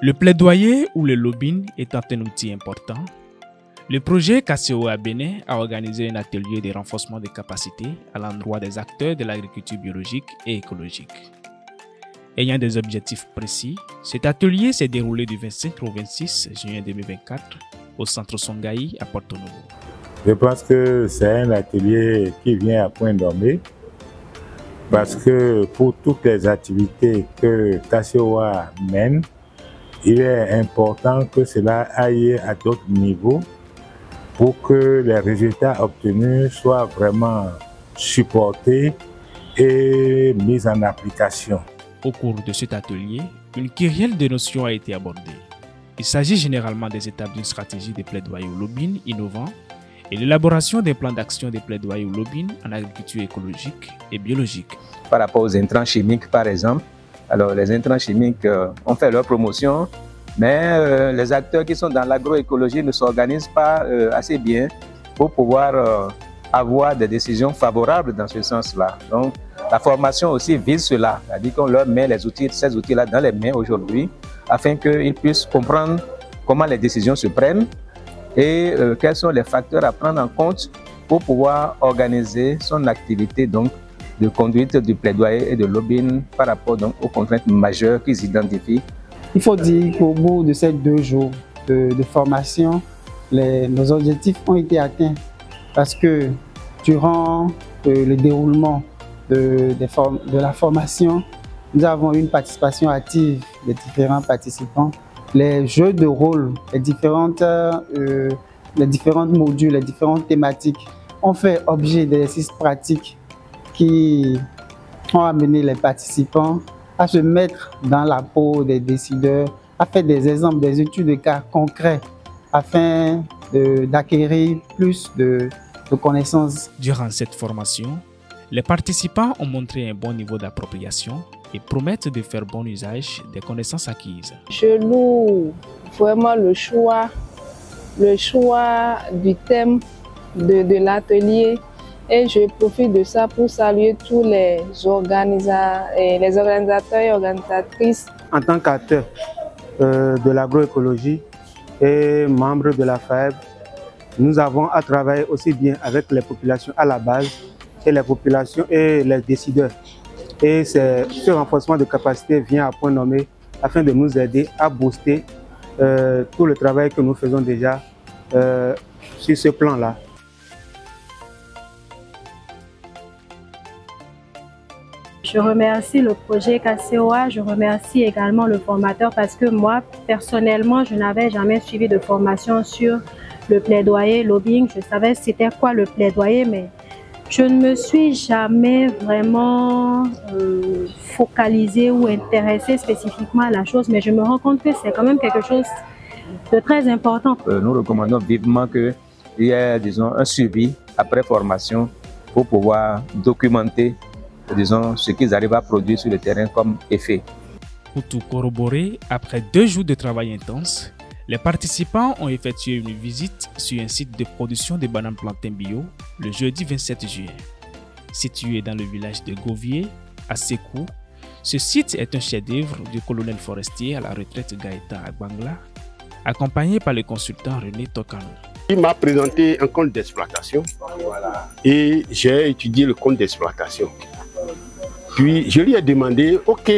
Le plaidoyer ou le lobbying étant un outil important, le projet KCOA Bénin a organisé un atelier de renforcement des capacités à l'endroit des acteurs de l'agriculture biologique et écologique. Ayant des objectifs précis, cet atelier s'est déroulé du 25 au 26 juin 2024 au centre Songaï à Porto Novo. Je pense que c'est un atelier qui vient à point nommé parce que pour toutes les activités que KCOA mène, il est important que cela aille à d'autres niveaux pour que les résultats obtenus soient vraiment supportés et mis en application. Au cours de cet atelier, une kyrielle de notions a été abordée. Il s'agit généralement des étapes d'une stratégie de plaidoyer au lobbying innovant et l'élaboration d'un plan d'action de plaidoyer au lobbying en agriculture écologique et biologique. Par rapport aux intrants chimiques, par exemple, alors les intrants chimiques ont fait leur promotion, mais les acteurs qui sont dans l'agroécologie ne s'organisent pas assez bien pour pouvoir avoir des décisions favorables dans ce sens-là. Donc, la formation aussi vise cela, c'est-à-dire qu'on leur met les outils, ces outils-là dans les mains aujourd'hui, afin qu'ils puissent comprendre comment les décisions se prennent et quels sont les facteurs à prendre en compte pour pouvoir organiser son activité donc, de conduite du plaidoyer et de lobbying par rapport donc, aux contraintes majeures qu'ils identifient. Il faut dire qu'au bout de ces 2 jours de formation, nos objectifs ont été atteints parce que durant le déroulement de la formation, nous avons une participation active des différents participants. Les jeux de rôle, les différents modules, les différentes thématiques ont fait objet d'exercices pratiques qui ont amené les participants à se mettre dans la peau des décideurs, à faire des exemples, des études de cas concrets afin d'acquérir plus de connaissances. Durant cette formation, les participants ont montré un bon niveau d'appropriation et promettent de faire bon usage des connaissances acquises. Je loue vraiment le choix du thème de l'atelier et je profite de ça pour saluer tous les organisateurs et organisatrices. En tant qu'acteur de l'agroécologie et membre de la FAEB, nous avons à travailler aussi bien avec les populations à la base et les populations et les décideurs. Et ce renforcement de capacité vient à point nommé afin de nous aider à booster tout le travail que nous faisons déjà sur ce plan-là. Je remercie le projet KCOA, je remercie également le formateur parce que moi, personnellement, je n'avais jamais suivi de formation sur le plaidoyer, lobbying. Je savais c'était quoi le plaidoyer, mais je ne me suis jamais vraiment focalisée ou intéressée spécifiquement à la chose, mais je me rends compte que c'est quand même quelque chose de très important. Nous recommandons vivement qu'il y ait, disons, un suivi après formation pour pouvoir documenter, disons, ce qu'ils arrivent à produire sur le terrain comme effet. Pour tout corroborer, après 2 jours de travail intense, les participants ont effectué une visite sur un site de production de bananes plantains bio le jeudi 27 juillet. Situé dans le village de Govier, à Sékou, ce site est un chef-d'œuvre du colonel forestier à la retraite Gaëtan Agbangla, accompagné par le consultant René Tokano. Il m'a présenté un compte d'exploitation et j'ai étudié le compte d'exploitation. Puis je lui ai demandé, ok,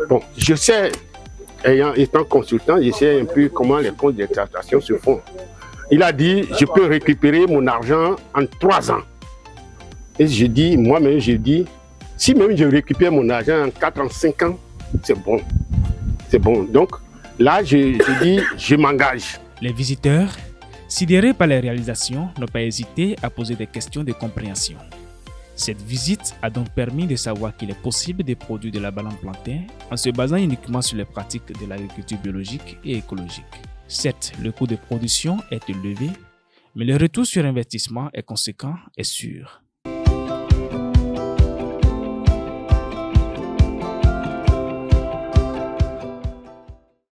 bon, je sais, étant consultant, je sais un peu comment les comptes d'exploitation se font. Il a dit, je peux récupérer mon argent en 3 ans. Et je dis, moi-même, je dis, si même je récupère mon argent en 4 ans, 5 ans, c'est bon. C'est bon. Donc là, je dis, je m'engage. Les visiteurs, sidérés par les réalisations, n'ont pas hésité à poser des questions de compréhension. Cette visite a donc permis de savoir qu'il est possible de produire de la banane plantain en se basant uniquement sur les pratiques de l'agriculture biologique et écologique. Certes, le coût de production est élevé, mais le retour sur investissement est conséquent et sûr.